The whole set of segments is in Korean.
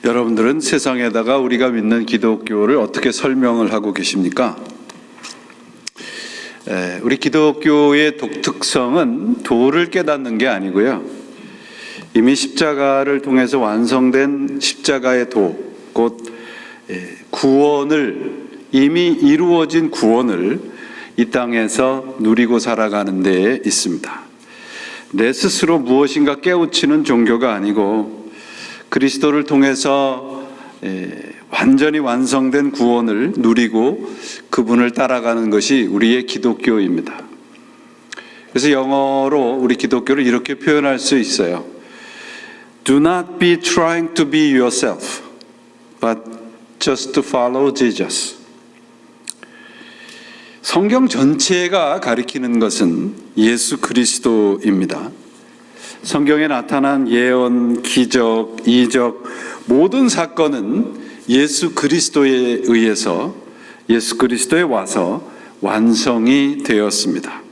여러분들은 세상에다가 우리가 믿는 기독교를 어떻게 설명을 하고 계십니까? 우리 기독교의 독특성은 도를 깨닫는 게 아니고요, 이미 십자가를 통해서 완성된 십자가의 도, 곧 구원을, 이미 이루어진 구원을 이 땅에서 누리고 살아가는 데에 있습니다. 내 스스로 무엇인가 깨우치는 종교가 아니고 그리스도를 통해서 완전히 완성된 구원을 누리고 그분을 따라가는 것이 우리의 기독교입니다. 그래서 영어로 우리 기독교를 이렇게 표현할 수 있어요. Do not be trying to be yourself, but just to follow Jesus. 성경 전체가 가리키는 것은 예수 그리스도입니다. 성경에 나타난 예언, 기적, 이적, 모든 사건은 예수 그리스도에 의해서, 예수 그리스도에 와서 완성이 되었습니다.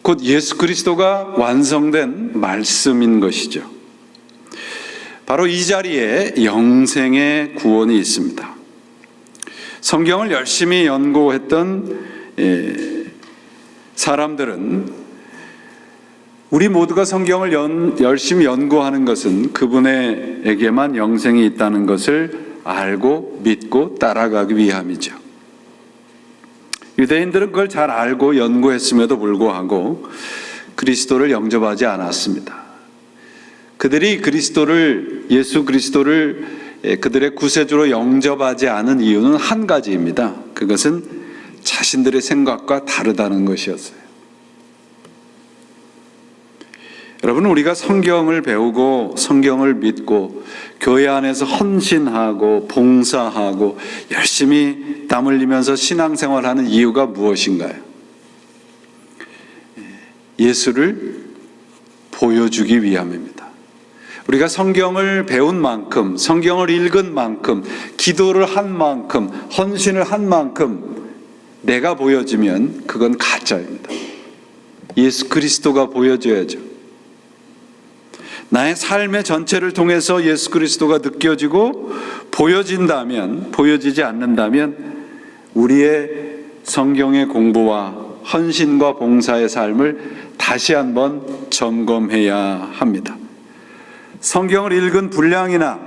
곧 예수 그리스도가 완성된 말씀인 것이죠. 바로 이 자리에 영생의 구원이 있습니다. 성경을 열심히 연구했던 사람들은, 우리 모두가 성경을 열심히 연구하는 것은 그분에게만 영생이 있다는 것을 알고 믿고 따라가기 위함이죠. 유대인들은 그걸 잘 알고 연구했음에도 불구하고 그리스도를 영접하지 않았습니다. 그들이 예수 그리스도를 그들의 구세주로 영접하지 않은 이유는 한 가지입니다. 그것은 자신들의 생각과 다르다는 것이었어요. 여러분, 우리가 성경을 배우고 성경을 믿고 교회 안에서 헌신하고 봉사하고 열심히 땀 흘리면서 신앙생활하는 이유가 무엇인가요? 예수를 보여주기 위함입니다. 우리가 성경을 배운 만큼, 성경을 읽은 만큼, 기도를 한 만큼, 헌신을 한 만큼 내가 보여지면 그건 가짜입니다. 예수 그리스도가 보여져야죠. 나의 삶의 전체를 통해서 예수 그리스도가 느껴지고 보여진다면, 보여지지 않는다면 우리의 성경의 공부와 헌신과 봉사의 삶을 다시 한번 점검해야 합니다. 성경을 읽은 분량이나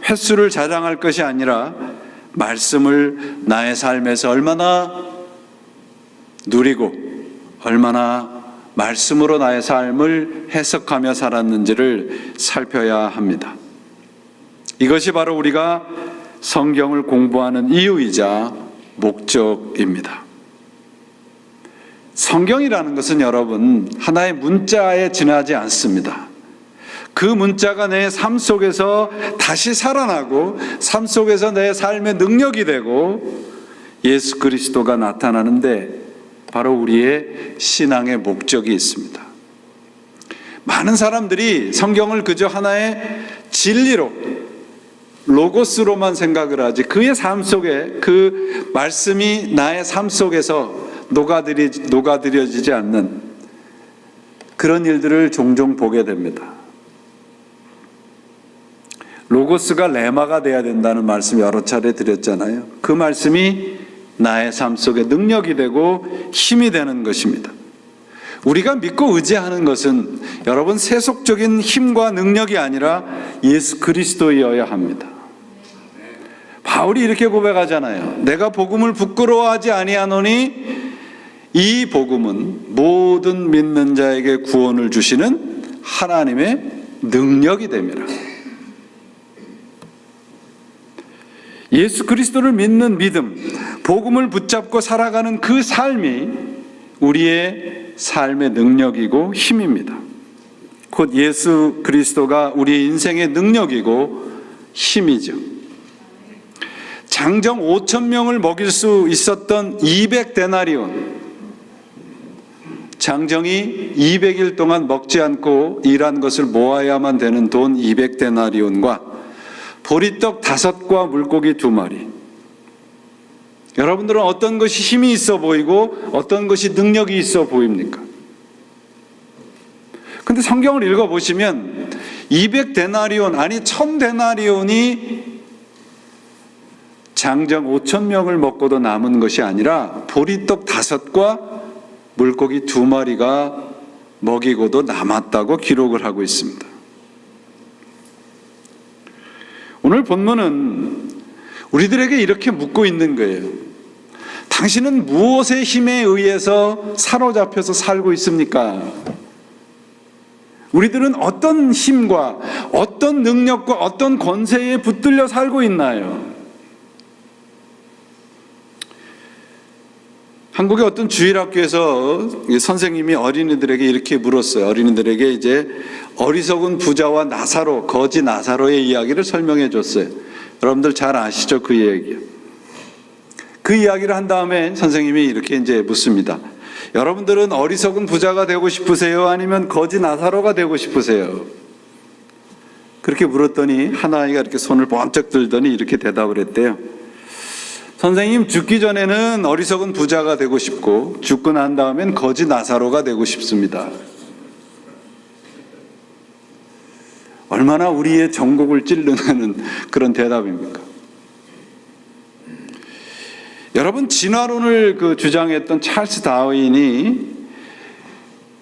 횟수를 자랑할 것이 아니라 말씀을 나의 삶에서 얼마나 누리고 얼마나 말씀으로 나의 삶을 해석하며 살았는지를 살펴야 합니다. 이것이 바로 우리가 성경을 공부하는 이유이자 목적입니다. 성경이라는 것은 여러분, 하나의 문자에 지나지 않습니다. 그 문자가 내 삶 속에서 다시 살아나고 삶 속에서 내 삶의 능력이 되고 예수 그리스도가 나타나는데 바로 우리의 신앙의 목적이 있습니다. 많은 사람들이 성경을 그저 하나의 진리로, 로고스로만 생각을 하지 그의 삶 속에 그 말씀이 나의 삶 속에서 녹아들여지지 않는 그런 일들을 종종 보게 됩니다. 로고스가 레마가 돼야 된다는 말씀 여러 차례 드렸잖아요. 그 말씀이 나의 삶 속에 능력이 되고 힘이 되는 것입니다. 우리가 믿고 의지하는 것은 여러분 세속적인 힘과 능력이 아니라 예수 그리스도여야 합니다. 바울이 이렇게 고백하잖아요. 내가 복음을 부끄러워하지 아니하노니 이 복음은 모든 믿는 자에게 구원을 주시는 하나님의 능력이 됨이라. 예수 그리스도를 믿는 믿음, 복음을 붙잡고 살아가는 그 삶이 우리의 삶의 능력이고 힘입니다. 곧 예수 그리스도가 우리의 인생의 능력이고 힘이죠. 장정 5,000명을 먹일 수 있었던 200데나리온, 장정이 200일 동안 먹지 않고 일한 것을 모아야만 되는 돈 200데나리온과 보리떡 5과 물고기 2마리. 여러분들은 어떤 것이 힘이 있어 보이고 어떤 것이 능력이 있어 보입니까? 근데 성경을 읽어보시면 200데나리온 아니 1000데나리온이 장정 5,000명을 먹고도 남은 것이 아니라 보리떡 5과 물고기 2마리가 먹이고도 남았다고 기록을 하고 있습니다. 오늘 본문은 우리들에게 이렇게 묻고 있는 거예요. 당신은 무엇의 힘에 의해서 사로잡혀서 살고 있습니까? 우리들은 어떤 힘과 어떤 능력과 어떤 권세에 붙들려 살고 있나요? 한국의 어떤 주일학교에서 선생님이 어린이들에게 이렇게 물었어요. 어린이들에게 이제 어리석은 부자와 나사로, 거지 나사로의 이야기를 설명해 줬어요. 여러분들 잘 아시죠? 그 얘기요. 그 이야기를 한 다음에 선생님이 이렇게 이제 묻습니다. 여러분들은 어리석은 부자가 되고 싶으세요? 아니면 거지 나사로가 되고 싶으세요? 그렇게 물었더니 한 아이가 이렇게 손을 번쩍 들더니 이렇게 대답을 했대요. 선생님, 죽기 전에는 어리석은 부자가 되고 싶고 죽고 난 다음엔 거지 나사로가 되고 싶습니다. 얼마나 우리의 전곡을 찔르는 그런 대답입니까? 여러분, 진화론을 주장했던 찰스 다윈이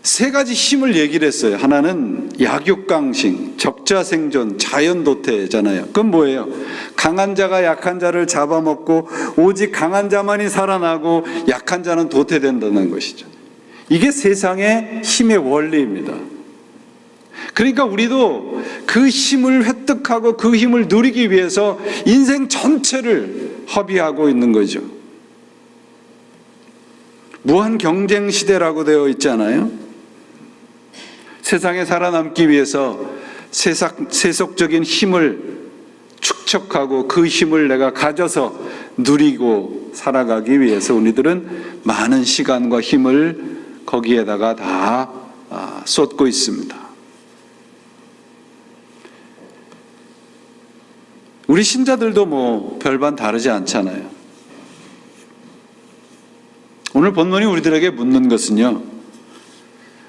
3가지 힘을 얘기를 했어요. 하나는 약육강식, 적자생존, 자연도태잖아요. 그건 뭐예요? 강한 자가 약한 자를 잡아먹고 오직 강한 자만이 살아나고 약한 자는 도태된다는 것이죠. 이게 세상의 힘의 원리입니다. 그러니까 우리도 그 힘을 획득하고 그 힘을 누리기 위해서 인생 전체를 허비하고 있는 거죠. 무한 경쟁 시대라고 되어 있잖아요. 세상에 살아남기 위해서 세속적인 힘을 축적하고 그 힘을 내가 가져서 누리고 살아가기 위해서 우리들은 많은 시간과 힘을 거기에다가 다 쏟고 있습니다. 우리 신자들도 뭐 별반 다르지 않잖아요. 오늘 본문이 우리들에게 묻는 것은요,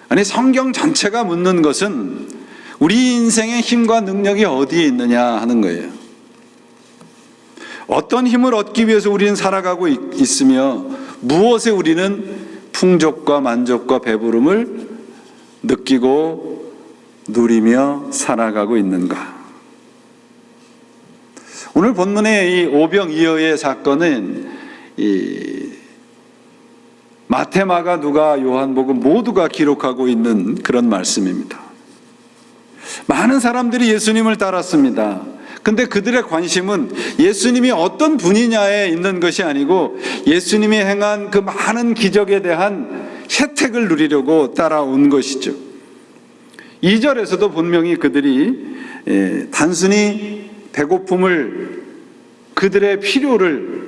아니 성경 전체가 묻는 것은 우리 인생의 힘과 능력이 어디에 있느냐 하는 거예요. 어떤 힘을 얻기 위해서 우리는 살아가고 있으며 무엇에 우리는 풍족과 만족과 배부름을 느끼고 누리며 살아가고 있는가. 오늘 본문의 이 오병이어의 사건은 마태, 마가, 누가, 요한복음 모두가 기록하고 있는 그런 말씀입니다. 많은 사람들이 예수님을 따랐습니다. 근데 그들의 관심은 예수님이 어떤 분이냐에 있는 것이 아니고 예수님이 행한 그 많은 기적에 대한 혜택을 누리려고 따라온 것이죠. 2절에서도 분명히 그들이 단순히 배고픔을, 그들의 필요를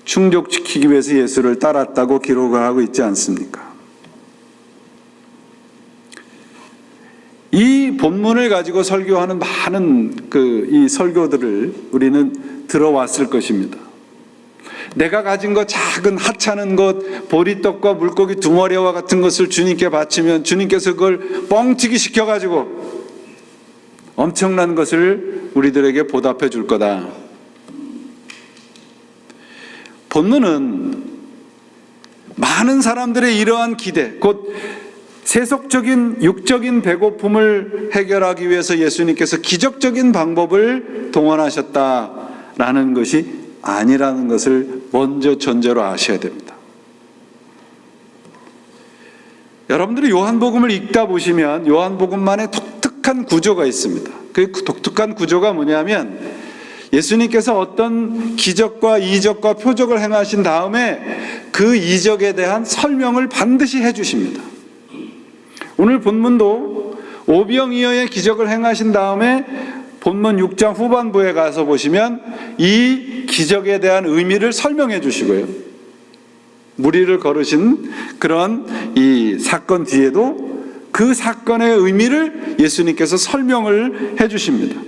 충족시키기 위해서 예수를 따랐다고 기록을 하고 있지 않습니까? 이 본문을 가지고 설교하는 많은 이 설교들을 우리는 들어왔을 것입니다. 내가 가진 것, 작은 하찮은 것, 보리떡과 물고기 2마리와 같은 것을 주님께 바치면 주님께서 그걸 뻥튀기 시켜가지고 엄청난 것을 우리들에게 보답해 줄 거다. 본문은 많은 사람들의 이러한 기대, 곧 세속적인 육적인 배고픔을 해결하기 위해서 예수님께서 기적적인 방법을 동원하셨다라는 것이 아니라는 것을 먼저 전제로 아셔야 됩니다. 여러분들이 요한복음을 읽다 보시면 요한복음만의 독특한 구조가 있습니다. 그 독특한 구조가 뭐냐면 예수님께서 어떤 기적과 이적과 표적을 행하신 다음에 그 이적에 대한 설명을 반드시 해주십니다. 오늘 본문도 오병이어의 기적을 행하신 다음에 본문 6장 후반부에 가서 보시면 이 기적에 대한 의미를 설명해 주시고요. 무리를 걸으신 그런 이 사건 뒤에도 그 사건의 의미를 예수님께서 설명을 해 주십니다.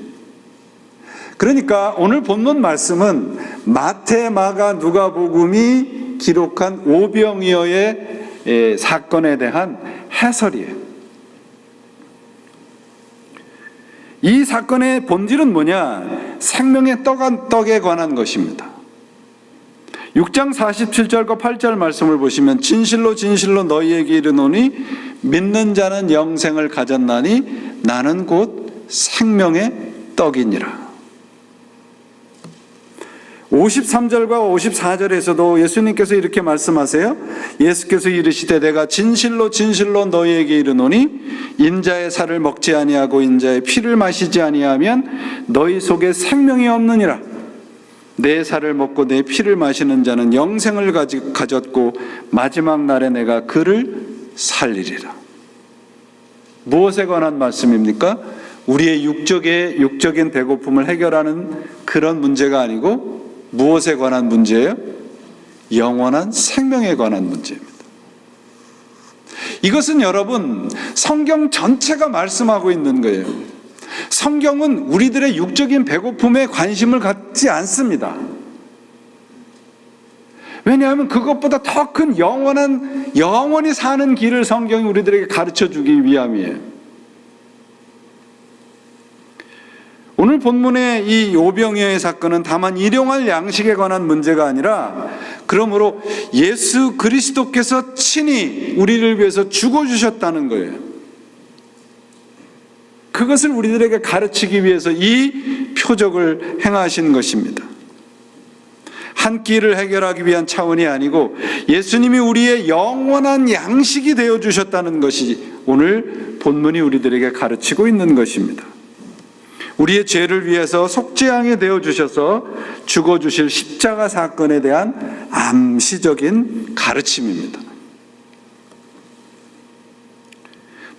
그러니까 오늘 본문 말씀은 마태, 마가, 누가복음이 기록한 오병이어의 사건에 대한 해설이에요. 이 사건의 본질은 뭐냐? 생명의 떡에 관한 것입니다. 6장 47절과 8절 말씀을 보시면 진실로 진실로 너희에게 이르노니 믿는 자는 영생을 가졌나니 나는 곧 생명의 떡이니라. 53절과 54절에서도 예수님께서 이렇게 말씀하세요. 예수께서 이르시되 내가 진실로 진실로 너희에게 이르노니 인자의 살을 먹지 아니하고 인자의 피를 마시지 아니하면 너희 속에 생명이 없느니라. 내 살을 먹고 내 피를 마시는 자는 영생을 가졌고 마지막 날에 내가 그를 살리리라. 무엇에 관한 말씀입니까? 우리의 육적인 배고픔을 해결하는 그런 문제가 아니고 무엇에 관한 문제예요? 영원한 생명에 관한 문제입니다. 이것은 여러분 성경 전체가 말씀하고 있는 거예요. 성경은 우리들의 육적인 배고픔에 관심을 갖지 않습니다. 왜냐하면 그것보다 더 큰 영원히 사는 길을 성경이 우리들에게 가르쳐 주기 위함이에요. 오늘 본문의 이 오병이어의 사건은 다만 일용할 양식에 관한 문제가 아니라 그러므로 예수 그리스도께서 친히 우리를 위해서 죽어주셨다는 거예요. 그것을 우리들에게 가르치기 위해서 이 표적을 행하신 것입니다. 한 끼를 해결하기 위한 차원이 아니고 예수님이 우리의 영원한 양식이 되어주셨다는 것이 오늘 본문이 우리들에게 가르치고 있는 것입니다. 우리의 죄를 위해서 속죄양이 되어주셔서 죽어주실 십자가 사건에 대한 암시적인 가르침입니다.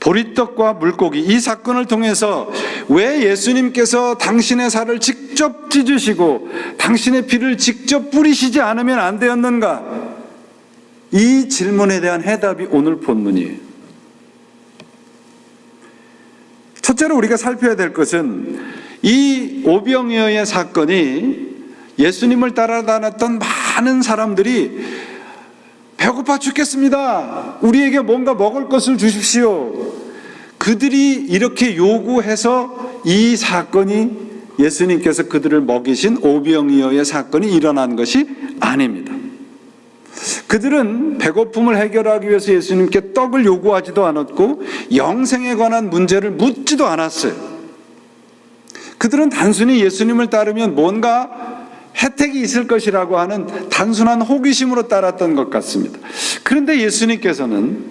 보리떡과 물고기, 이 사건을 통해서 왜 예수님께서 당신의 살을 직접 찢으시고 당신의 피를 직접 뿌리시지 않으면 안 되었는가? 이 질문에 대한 해답이 오늘 본문이에요. 첫째로 우리가 살펴야 될 것은 이 오병이어의 사건이 예수님을 따라다녔던 많은 사람들이 배고파 죽겠습니다. 우리에게 뭔가 먹을 것을 주십시오. 그들이 이렇게 요구해서 이 사건이 예수님께서 그들을 먹이신 오병이어의 사건이 일어난 것이 아닙니다. 그들은 배고픔을 해결하기 위해서 예수님께 떡을 요구하지도 않았고 영생에 관한 문제를 묻지도 않았어요. 그들은 단순히 예수님을 따르면 뭔가 혜택이 있을 것이라고 하는 단순한 호기심으로 따랐던 것 같습니다. 그런데 예수님께서는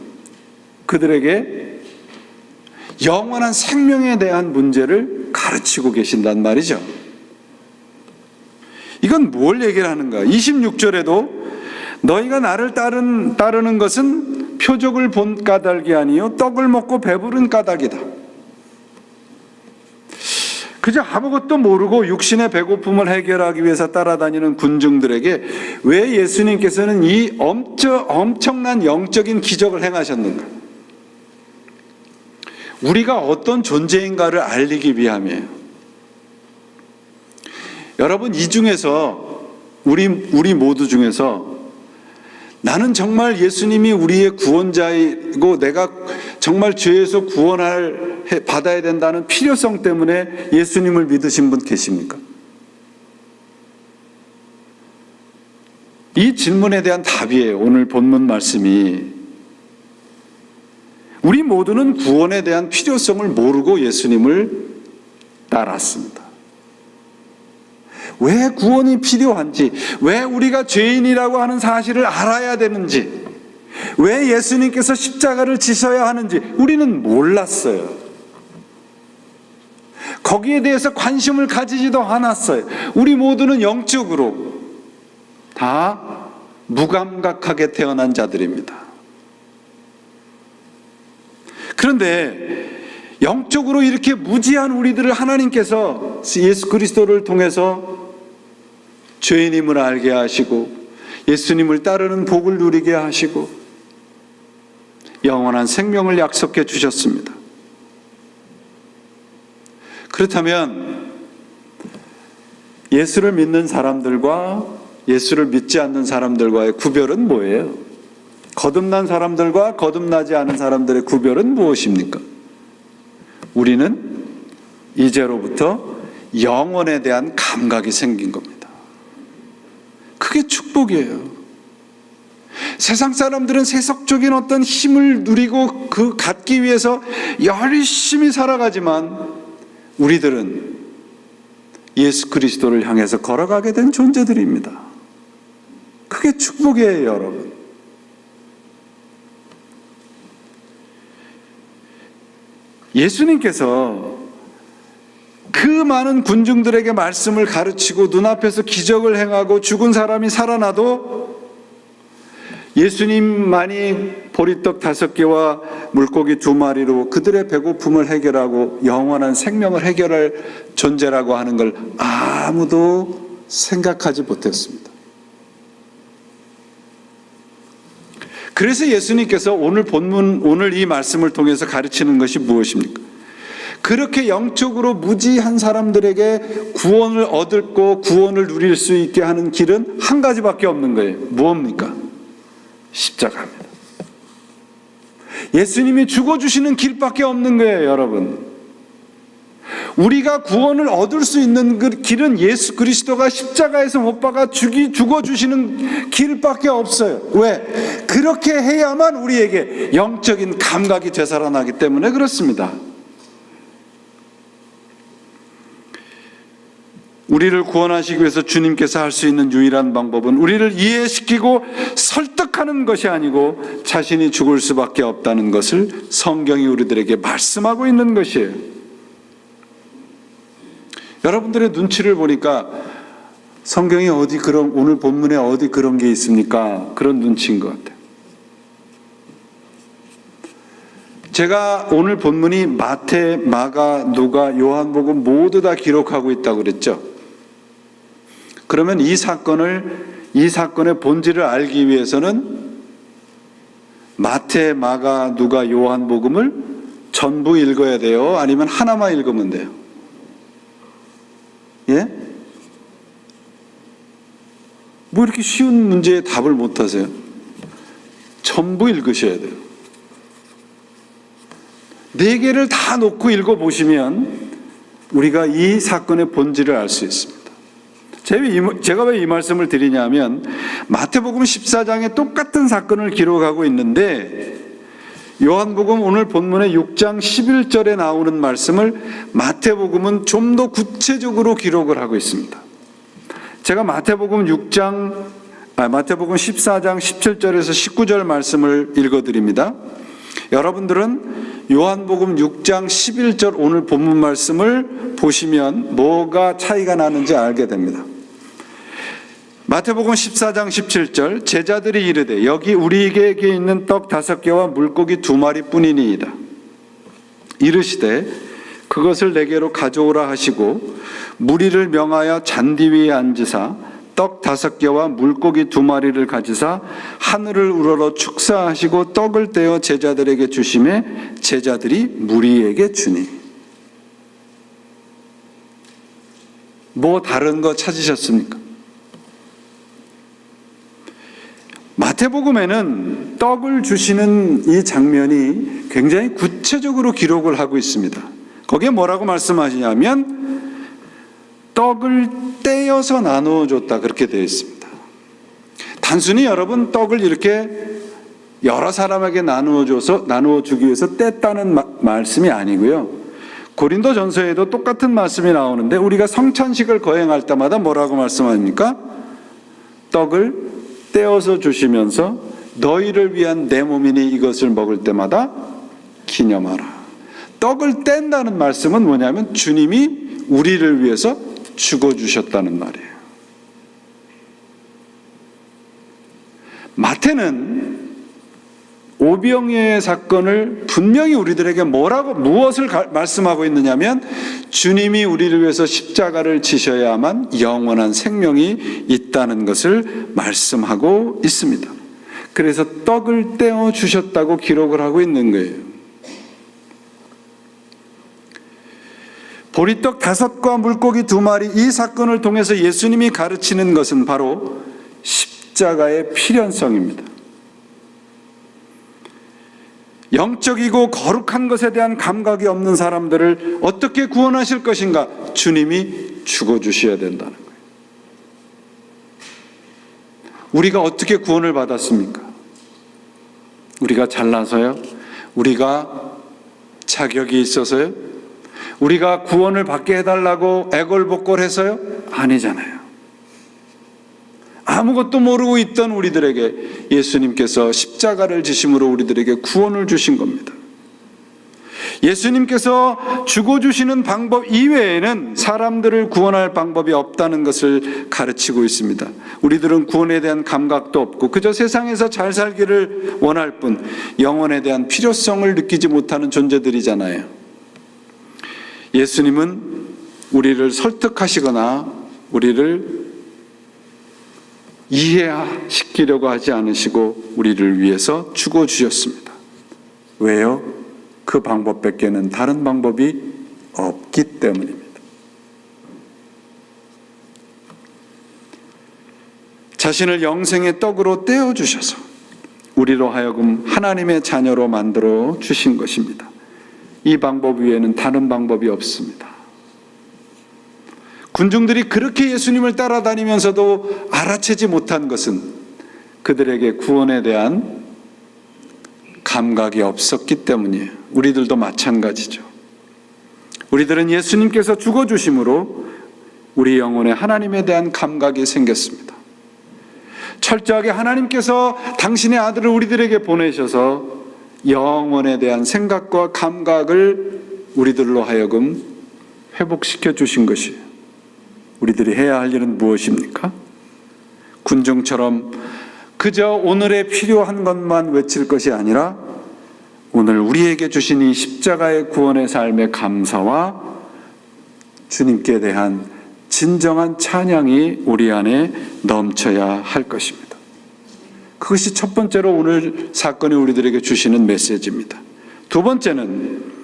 그들에게 영원한 생명에 대한 문제를 가르치고 계신단 말이죠. 이건 뭘 얘기를 하는가? 26절에도 너희가 나를 따르는 것은 표적을 본 까닭이 아니요 떡을 먹고 배부른 까닭이다. 그저 아무것도 모르고 육신의 배고픔을 해결하기 위해서 따라다니는 군중들에게 왜 예수님께서는 이 엄청난 영적인 기적을 행하셨는가? 우리가 어떤 존재인가를 알리기 위함이에요. 여러분, 이 중에서 우리 모두 중에서 나는 정말 예수님이 우리의 구원자이고 내가 정말 죄에서 받아야 된다는 필요성 때문에 예수님을 믿으신 분 계십니까? 이 질문에 대한 답이에요. 오늘 본문 말씀이. 우리 모두는 구원에 대한 필요성을 모르고 예수님을 따랐습니다. 왜 구원이 필요한지, 왜 우리가 죄인이라고 하는 사실을 알아야 되는지, 왜 예수님께서 십자가를 지셔야 하는지 우리는 몰랐어요. 거기에 대해서 관심을 가지지도 않았어요. 우리 모두는 영적으로 다 무감각하게 태어난 자들입니다. 그런데 영적으로 이렇게 무지한 우리들을 하나님께서 예수 그리스도를 통해서 죄인임을 알게 하시고 예수님을 따르는 복을 누리게 하시고 영원한 생명을 약속해 주셨습니다. 그렇다면 예수를 믿는 사람들과 예수를 믿지 않는 사람들과의 구별은 뭐예요? 거듭난 사람들과 거듭나지 않은 사람들의 구별은 무엇입니까? 우리는 이제로부터 영원에 대한 감각이 생긴 겁니다. 그게 축복이에요. 세상 사람들은 세속적인 어떤 힘을 누리고 그 갖기 위해서 열심히 살아가지만 우리들은 예수 그리스도를 향해서 걸어가게 된 존재들입니다. 그게 축복이에요, 여러분. 예수님께서 그 많은 군중들에게 말씀을 가르치고 눈앞에서 기적을 행하고 죽은 사람이 살아나도 예수님만이 보리떡 5개와 물고기 2마리로 그들의 배고픔을 해결하고 영원한 생명을 해결할 존재라고 하는 걸 아무도 생각하지 못했습니다. 그래서 예수님께서 오늘 이 말씀을 통해서 가르치는 것이 무엇입니까? 그렇게 영적으로 무지한 사람들에게 구원을 얻고 구원을 누릴 수 있게 하는 길은 한 가지밖에 없는 거예요. 무엇입니까? 십자가입니다. 예수님이 죽어주시는 길밖에 없는 거예요, 여러분. 우리가 구원을 얻을 수 있는 그 길은 예수 그리스도가 십자가에서 못 박아 죽어주시는 길밖에 없어요. 왜? 그렇게 해야만 우리에게 영적인 감각이 되살아나기 때문에 그렇습니다. 우리를 구원하시기 위해서 주님께서 할 수 있는 유일한 방법은 우리를 이해시키고 설득하는 것이 아니고 자신이 죽을 수밖에 없다는 것을 성경이 우리들에게 말씀하고 있는 것이에요. 여러분들의 눈치를 보니까 성경이 오늘 본문에 어디 그런 게 있습니까? 그런 눈치인 것 같아요. 제가 오늘 본문이 마태, 마가, 누가, 요한복음 모두 다 기록하고 있다고 그랬죠. 그러면 이 사건의 본질을 알기 위해서는 마태, 마가, 누가, 요한복음을 전부 읽어야 돼요? 아니면 하나만 읽으면 돼요? 예? 뭐 이렇게 쉬운 문제에 답을 못 하세요? 전부 읽으셔야 돼요. 4개를 다 놓고 읽어보시면 우리가 이 사건의 본질을 알 수 있습니다. 제가 왜 이 말씀을 드리냐면 마태복음 14장에 똑같은 사건을 기록하고 있는데 요한복음 오늘 본문의 6장 11절에 나오는 말씀을 마태복음은 좀 더 구체적으로 기록을 하고 있습니다. 제가 마태복음 14장 17절에서 19절 말씀을 읽어드립니다. 여러분들은 요한복음 6장 11절 오늘 본문 말씀을 보시면 뭐가 차이가 나는지 알게 됩니다. 마태복음 14장 17절 제자들이 이르되 여기 우리에게 있는 떡 5개와 물고기 2마리 뿐이니이다. 이르시되 그것을 내게로 가져오라 하시고 무리를 명하여 잔디 위에 앉으사 떡 5개와 물고기 2마리를 가지사 하늘을 우러러 축사하시고 떡을 떼어 제자들에게 주시매 제자들이 무리에게 주니. 뭐 다른 거 찾으셨습니까? 마태복음에는 떡을 주시는 이 장면이 굉장히 구체적으로 기록을 하고 있습니다. 거기에 뭐라고 말씀하시냐면 떡을 떼어서 나누어 줬다 그렇게 되어 있습니다. 단순히 여러분 떡을 이렇게 여러 사람에게 나누어 주기 위해서 뗐다는 말씀이 아니고요. 고린도전서에도 똑같은 말씀이 나오는데 우리가 성찬식을 거행할 때마다 뭐라고 말씀합니까? 떡을 떼어서 주시면서 너희를 위한 내 몸이니 이것을 먹을 때마다 기념하라. 떡을 뗀다는 말씀은 뭐냐면 주님이 우리를 위해서 죽어주셨다는 말이에요. 마태는 오병이어의 사건을 분명히 우리들에게 무엇을 말씀하고 있느냐면 주님이 우리를 위해서 십자가를 지셔야만 영원한 생명이 있다는 것을 말씀하고 있습니다. 그래서 떡을 떼어 주셨다고 기록을 하고 있는 거예요. 보리떡 5과 물고기 2마리 이 사건을 통해서 예수님이 가르치는 것은 바로 십자가의 필연성입니다. 영적이고 거룩한 것에 대한 감각이 없는 사람들을 어떻게 구원하실 것인가? 주님이 죽어주셔야 된다는 거예요. 우리가 어떻게 구원을 받았습니까? 우리가 잘나서요? 우리가 자격이 있어서요? 우리가 구원을 받게 해달라고 애걸복걸해서요? 아니잖아요. 아무것도 모르고 있던 우리들에게 예수님께서 십자가를 지심으로 우리들에게 구원을 주신 겁니다. 예수님께서 죽어주시는 방법 이외에는 사람들을 구원할 방법이 없다는 것을 가르치고 있습니다. 우리들은 구원에 대한 감각도 없고 그저 세상에서 잘 살기를 원할 뿐 영혼에 대한 필요성을 느끼지 못하는 존재들이잖아요. 예수님은 우리를 설득하시거나 우리를 이해시키려고 하지 않으시고 우리를 위해서 죽어주셨습니다. 왜요? 그 방법밖에는 다른 방법이 없기 때문입니다. 자신을 영생의 떡으로 떼어주셔서 우리로 하여금 하나님의 자녀로 만들어 주신 것입니다. 이 방법 외에는 다른 방법이 없습니다. 군중들이 그렇게 예수님을 따라다니면서도 알아채지 못한 것은 그들에게 구원에 대한 감각이 없었기 때문이에요. 우리들도 마찬가지죠. 우리들은 예수님께서 죽어주심으로 우리 영혼에 하나님에 대한 감각이 생겼습니다. 철저하게 하나님께서 당신의 아들을 우리들에게 보내셔서 영혼에 대한 생각과 감각을 우리들로 하여금 회복시켜 주신 것이에요. 우리들이 해야 할 일은 무엇입니까? 군중처럼 그저 오늘에 필요한 것만 외칠 것이 아니라 오늘 우리에게 주신 이 십자가의 구원의 삶의 감사와 주님께 대한 진정한 찬양이 우리 안에 넘쳐야 할 것입니다. 그것이 첫 번째로 오늘 사건이 우리들에게 주시는 메시지입니다. 두 번째는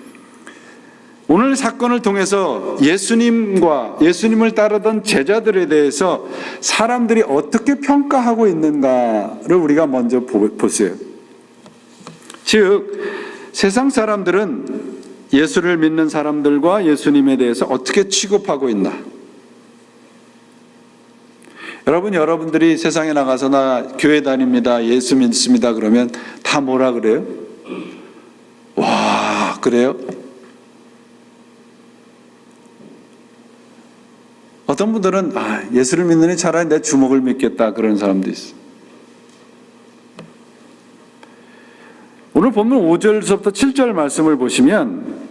오늘 사건을 통해서 예수님을 따르던 제자들에 대해서 사람들이 어떻게 평가하고 있는가를 우리가 먼저 보세요. 즉, 세상 사람들은 예수를 믿는 사람들과 예수님에 대해서 어떻게 취급하고 있나? 여러분들이 세상에 나가서 나 교회 다닙니다, 예수 믿습니다 그러면 다 뭐라 그래요? 와, 그래요? 어떤 분들은 예수를 믿느니 차라리 내 주먹을 믿겠다 그런 사람도 있어요. 오늘 본문 5절부터 7절 말씀을 보시면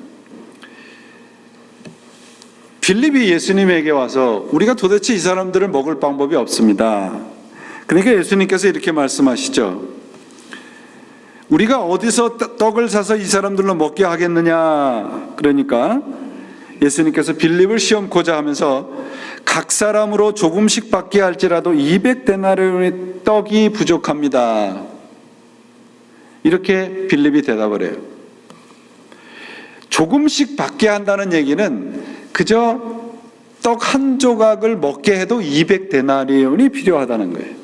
빌립이 예수님에게 와서 우리가 도대체 이 사람들을 먹을 방법이 없습니다. 그러니까 예수님께서 이렇게 말씀하시죠. 우리가 어디서 떡을 사서 이 사람들로 먹게 하겠느냐. 그러니까 예수님께서 빌립을 시험코자 하면서 각 사람으로 조금씩 받게 할지라도 200데나리온의 떡이 부족합니다. 이렇게 빌립이 대답을 해요. 조금씩 받게 한다는 얘기는 그저 떡 한 조각을 먹게 해도 200데나리온이 필요하다는 거예요.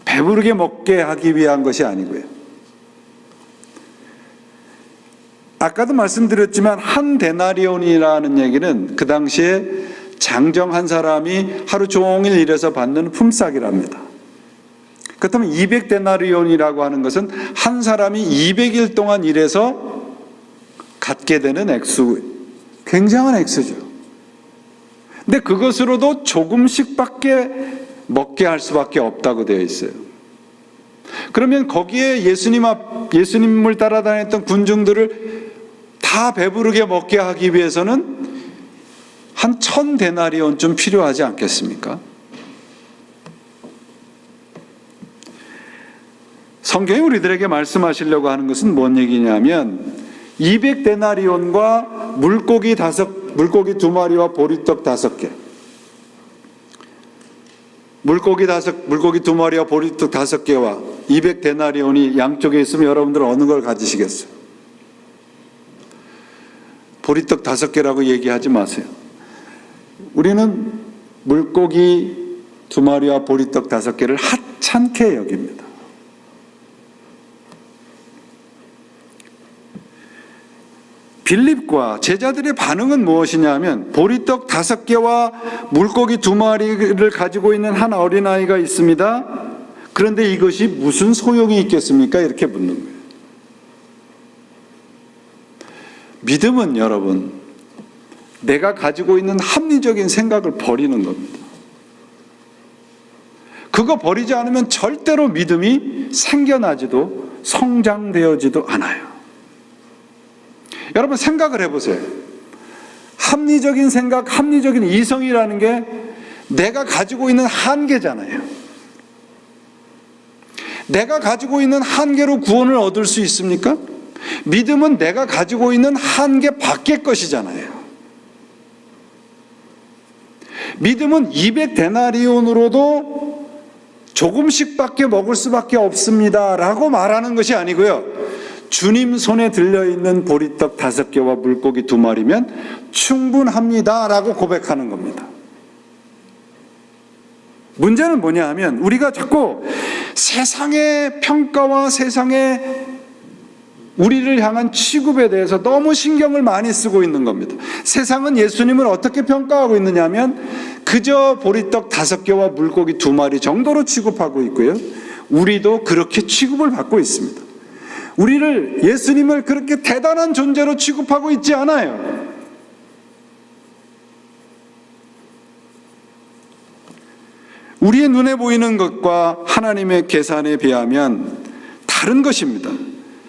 배부르게 먹게 하기 위한 것이 아니고요. 아까도 말씀드렸지만 한 데나리온이라는 얘기는 그 당시에 장정 한 사람이 하루 종일 일해서 받는 품삯이랍니다. 그렇다면 200데나리온이라고 하는 것은 한 사람이 200일 동안 일해서 갖게 되는 액수, 굉장한 액수죠. 근데 그것으로도 조금씩밖에 먹게 할 수밖에 없다고 되어 있어요. 그러면 거기에 예수님을 따라다녔던 군중들을 다 배부르게 먹게 하기 위해서는 한 1000데나리온쯤 필요하지 않겠습니까? 성경이 우리들에게 말씀하시려고 하는 것은 뭔 얘기냐면 200데나리온과 물고기 2마리와 보리떡 5개, 물고기 2마리와 보리떡 5개와 200데나리온이 양쪽에 있으면 여러분들은 어느 걸 가지시겠어요? 보리떡 5개라고 얘기하지 마세요. 우리는 물고기 2마리와 보리떡 5개를 하찮게 여깁니다. 빌립과 제자들의 반응은 무엇이냐면 보리떡 5개와 물고기 2마리를 가지고 있는 한 어린아이가 있습니다. 그런데 이것이 무슨 소용이 있겠습니까? 이렇게 묻는 거예요. 믿음은 여러분, 내가 가지고 있는 합리적인 생각을 버리는 겁니다. 그거 버리지 않으면 절대로 믿음이 생겨나지도 성장되어지도 않아요. 여러분 생각을 해보세요. 합리적인 생각, 합리적인 이성이라는 게 내가 가지고 있는 한계잖아요. 내가 가지고 있는 한계로 구원을 얻을 수 있습니까? 믿음은 내가 가지고 있는 한계 밖의 것이잖아요. 믿음은 200데나리온으로도 조금씩밖에 먹을 수밖에 없습니다 라고 말하는 것이 아니고요, 주님 손에 들려있는 보리떡 5개와 물고기 2마리면 충분합니다 라고 고백하는 겁니다. 문제는 뭐냐 하면 우리가 자꾸 세상의 평가와 세상의 우리를 향한 취급에 대해서 너무 신경을 많이 쓰고 있는 겁니다. 세상은 예수님을 어떻게 평가하고 있느냐 하면 그저 보리떡 5개와 물고기 2마리 정도로 취급하고 있고요, 우리도 그렇게 취급을 받고 있습니다. 우리를, 예수님을 그렇게 대단한 존재로 취급하고 있지 않아요. 우리의 눈에 보이는 것과 하나님의 계산에 비하면 다른 것입니다.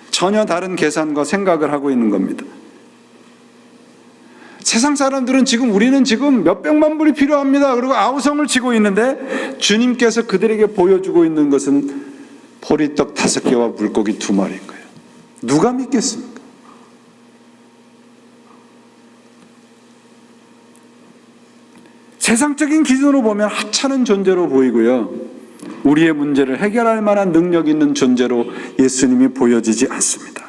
전혀 다른 계산과 생각을 하고 있는 겁니다. 세상 사람들은 우리는 지금 몇백만 불이 필요합니다, 그리고 아우성을 치고 있는데 주님께서 그들에게 보여주고 있는 것은 보리떡 5개와 물고기 2마리인 거예요. 누가 믿겠습니까? 세상적인 기준으로 보면 하찮은 존재로 보이고요, 우리의 문제를 해결할 만한 능력 있는 존재로 예수님이 보여지지 않습니다.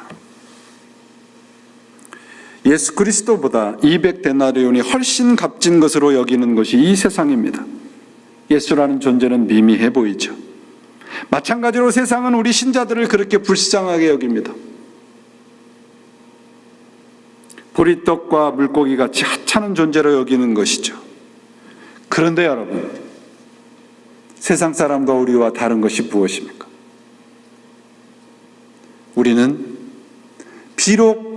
예수 그리스도보다 200데나리온이 훨씬 값진 것으로 여기는 것이 이 세상입니다. 예수라는 존재는 미미해 보이죠. 마찬가지로 세상은 우리 신자들을 그렇게 불쌍하게 여깁니다. 보리떡과 물고기 같이 하찮은 존재로 여기는 것이죠. 그런데 여러분, 세상 사람과 우리와 다른 것이 무엇입니까? 우리는 비록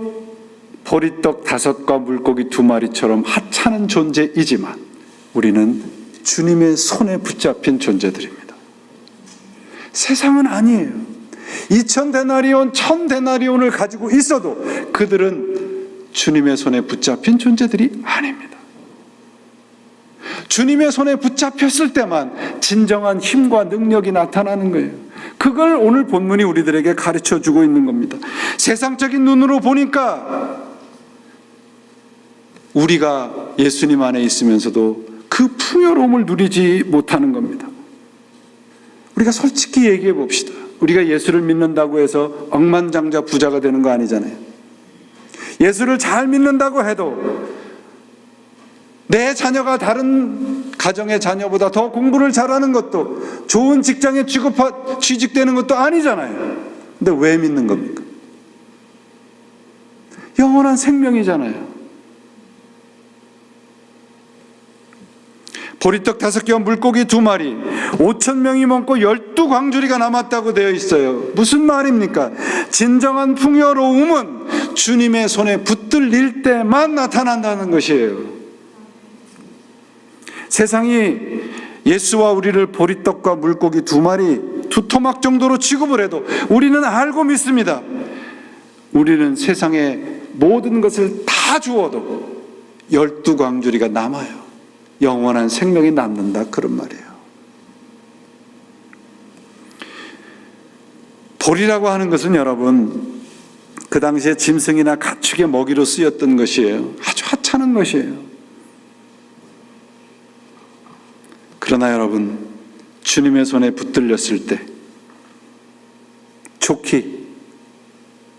보리떡 5과 물고기 2마리처럼 하찮은 존재이지만 우리는 주님의 손에 붙잡힌 존재들입니다. 세상은 아니에요. 2000데나리온, 1000데나리온을 가지고 있어도 그들은 주님의 손에 붙잡힌 존재들이 아닙니다. 주님의 손에 붙잡혔을 때만 진정한 힘과 능력이 나타나는 거예요. 그걸 오늘 본문이 우리들에게 가르쳐주고 있는 겁니다. 세상적인 눈으로 보니까 우리가 예수님 안에 있으면서도 그 풍요로움을 누리지 못하는 겁니다. 우리가 솔직히 얘기해 봅시다. 우리가 예수를 믿는다고 해서 억만장자 부자가 되는 거 아니잖아요. 예수를 잘 믿는다고 해도 내 자녀가 다른 가정의 자녀보다 더 공부를 잘하는 것도, 좋은 직장에 취직되는 것도 아니잖아요. 근데 왜 믿는 겁니까? 영원한 생명이잖아요. 보리떡 5개와 물고기 2마리, 5,000명이 먹고 12광주리가 남았다고 되어 있어요. 무슨 말입니까? 진정한 풍요로움은 주님의 손에 붙들릴 때만 나타난다는 것이에요. 세상이 예수와 우리를 보리떡과 물고기 2마리, 2토막 정도로 취급을 해도 우리는 알고 믿습니다. 우리는 세상의 모든 것을 다 주어도 12광주리가 남아요. 영원한 생명이 남는다, 그런 말이에요. 보리라고 하는 것은 여러분, 그 당시에 짐승이나 가축의 먹이로 쓰였던 것이에요. 아주 하찮은 것이에요. 그러나 여러분, 주님의 손에 붙들렸을 때 좋기,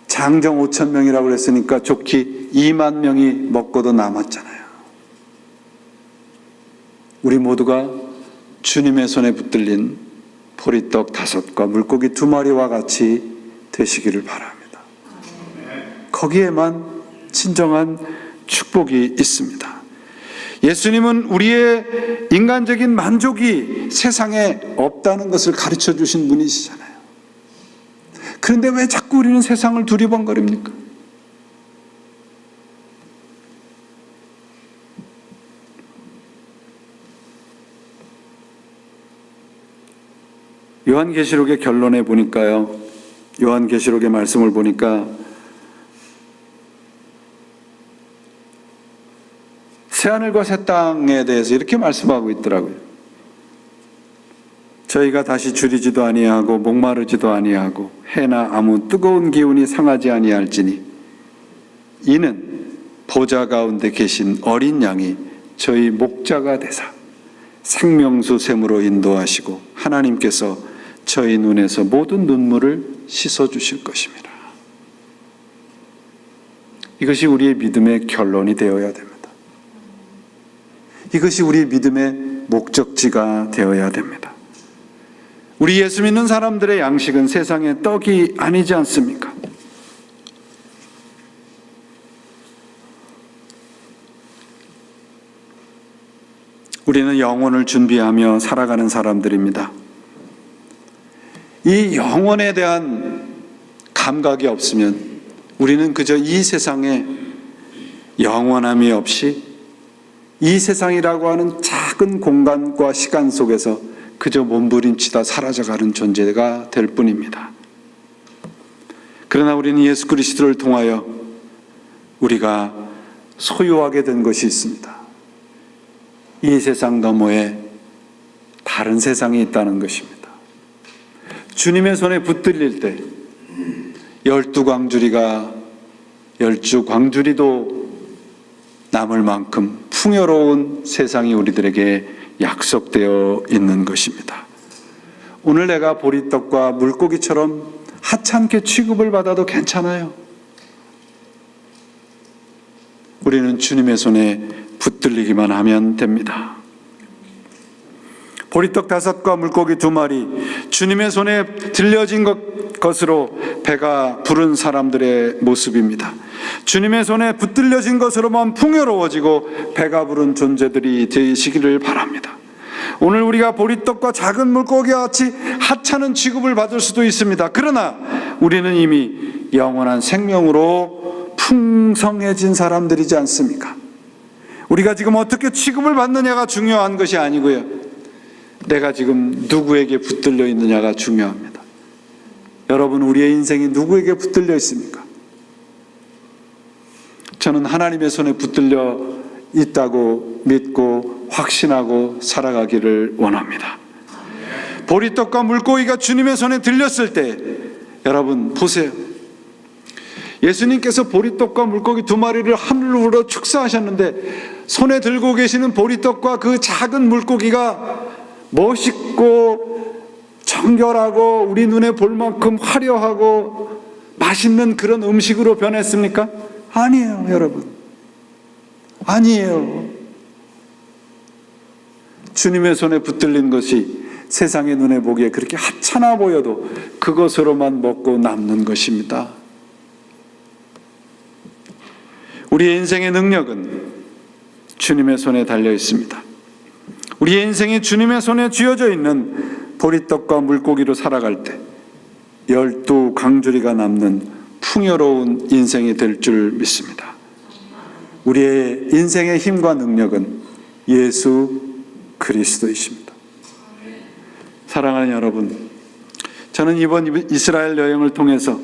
장정 5,000명이라고 그랬으니까 좋기 2만 명이 먹고도 남았잖아요. 우리 모두가 주님의 손에 붙들린 보리떡 5과 물고기 2마리와 같이 되시기를 바랍니다. 거기에만 진정한 축복이 있습니다. 예수님은 우리의 인간적인 만족이 세상에 없다는 것을 가르쳐 주신 분이시잖아요. 그런데 왜 자꾸 우리는 세상을 두리번거립니까? 요한계시록의 결론에 보니까요, 요한계시록의 말씀을 보니까 새하늘과 새 땅에 대해서 이렇게 말씀하고 있더라고요. 저희가 다시 줄이지도 아니하고 목마르지도 아니하고 해나 아무 뜨거운 기운이 상하지 아니할지니 이는 보좌 가운데 계신 어린 양이 저희 목자가 되사 생명수 샘으로 인도하시고 하나님께서 저희 눈에서 모든 눈물을 씻어주실 것입니다. 이것이 우리의 믿음의 결론이 되어야 됩니다. 이것이 우리의 믿음의 목적지가 되어야 됩니다. 우리 예수 믿는 사람들의 양식은 세상의 떡이 아니지 않습니까? 우리는 영혼을 준비하며 살아가는 사람들입니다. 이 영혼에 대한 감각이 없으면 우리는 그저 이 세상에 영원함이 없이 이 세상이라고 하는 작은 공간과 시간 속에서 그저 몸부림치다 사라져가는 존재가 될 뿐입니다. 그러나 우리는 예수 그리스도를 통하여 우리가 소유하게 된 것이 있습니다. 이 세상 너머에 다른 세상이 있다는 것입니다. 주님의 손에 붙들릴 때 12광주리가 12광주리도 남을 만큼 풍요로운 세상이 우리들에게 약속되어 있는 것입니다. 오늘 내가 보리떡과 물고기처럼 하찮게 취급을 받아도 괜찮아요. 우리는 주님의 손에 붙들리기만 하면 됩니다. 보리떡 5과 물고기 2마리, 주님의 손에 들려진 것으로 배가 부른 사람들의 모습입니다. 주님의 손에 붙들려진 것으로만 풍요로워지고 배가 부른 존재들이 되시기를 바랍니다. 오늘 우리가 보리떡과 작은 물고기와 같이 하찮은 취급을 받을 수도 있습니다. 그러나 우리는 이미 영원한 생명으로 풍성해진 사람들이지 않습니까? 우리가 지금 어떻게 취급을 받느냐가 중요한 것이 아니고요, 내가 지금 누구에게 붙들려 있느냐가 중요합니다. 여러분, 우리의 인생이 누구에게 붙들려 있습니까? 저는 하나님의 손에 붙들려 있다고 믿고 확신하고 살아가기를 원합니다. 보리떡과 물고기가 주님의 손에 들렸을 때 여러분 보세요. 예수님께서 보리떡과 물고기 2마리를 하늘로 축사하셨는데 손에 들고 계시는 보리떡과 그 작은 물고기가 멋있고 정결하고 우리 눈에 볼 만큼 화려하고 맛있는 그런 음식으로 변했습니까? 아니에요, 여러분. 아니에요. 주님의 손에 붙들린 것이 세상의 눈에 보기에 그렇게 하찮아 보여도 그것으로만 먹고 남는 것입니다. 우리의 인생의 능력은 주님의 손에 달려 있습니다. 우리의 인생이 주님의 손에 쥐어져 있는 보리떡과 물고기로 살아갈 때 12광주리가 남는 풍요로운 인생이 될 줄 믿습니다. 우리의 인생의 힘과 능력은 예수 그리스도이십니다. 사랑하는 여러분, 저는 이번 이스라엘 여행을 통해서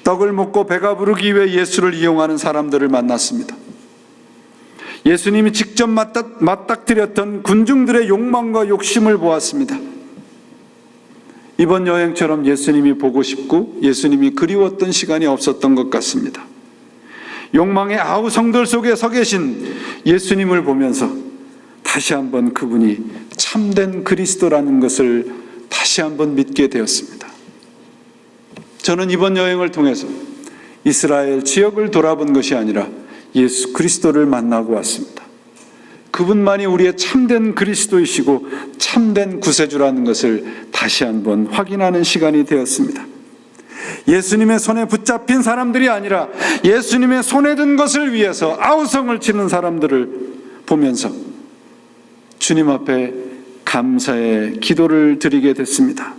떡을 먹고 배가 부르기 위해 예수를 이용하는 사람들을 만났습니다. 예수님이 직접 맞닥뜨렸던 군중들의 욕망과 욕심을 보았습니다. 이번 여행처럼 예수님이 보고 싶고 예수님이 그리웠던 시간이 없었던 것 같습니다. 욕망의 아우성들 속에 서 계신 예수님을 보면서 다시 한번 그분이 참된 그리스도라는 것을 다시 한번 믿게 되었습니다. 저는 이번 여행을 통해서 이스라엘 지역을 돌아본 것이 아니라 예수 그리스도를 만나고 왔습니다. 그분만이 우리의 참된 그리스도이시고 참된 구세주라는 것을 다시 한번 확인하는 시간이 되었습니다. 예수님의 손에 붙잡힌 사람들이 아니라 예수님의 손에 든 것을 위해서 아우성을 치는 사람들을 보면서 주님 앞에 감사의 기도를 드리게 됐습니다.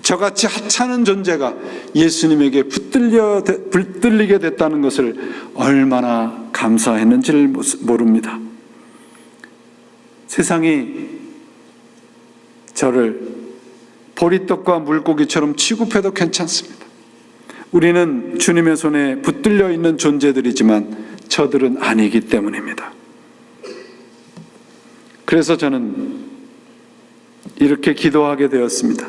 저같이 하찮은 존재가 예수님에게 붙들리게 됐다는 것을 얼마나 감사했는지를 모릅니다. 세상이 저를 보리떡과 물고기처럼 취급해도 괜찮습니다. 우리는 주님의 손에 붙들려 있는 존재들이지만 저들은 아니기 때문입니다. 그래서 저는 이렇게 기도하게 되었습니다.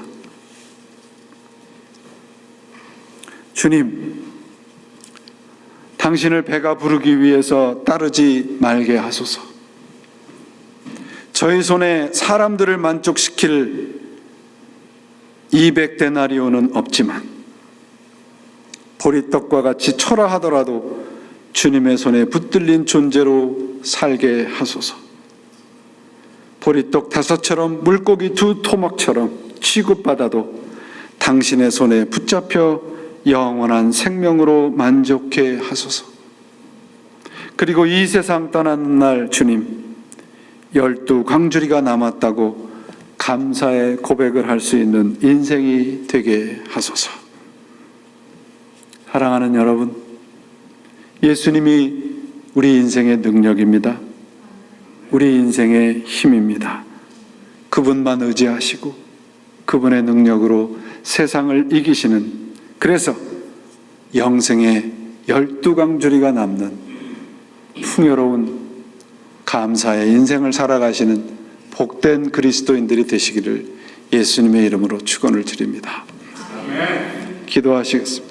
주님, 당신을 배가 부르기 위해서 따르지 말게 하소서. 저희 손에 사람들을 만족시킬 200데나리온은 없지만 보리떡과 같이 초라하더라도 주님의 손에 붙들린 존재로 살게 하소서. 보리떡 5처럼 물고기 2 토막처럼 취급받아도 당신의 손에 붙잡혀 영원한 생명으로 만족해 하소서. 그리고 이 세상 떠나는 날 주님, 12광주리가 남았다고 감사의 고백을 할 수 있는 인생이 되게 하소서. 사랑하는 여러분, 예수님이 우리 인생의 능력입니다. 우리 인생의 힘입니다. 그분만 의지하시고 그분의 능력으로 세상을 이기시는, 그래서 영생의 12광주리가 남는 풍요로운 감사의 인생을 살아가시는 복된 그리스도인들이 되시기를 예수님의 이름으로 축원을 드립니다. 기도하시겠습니다.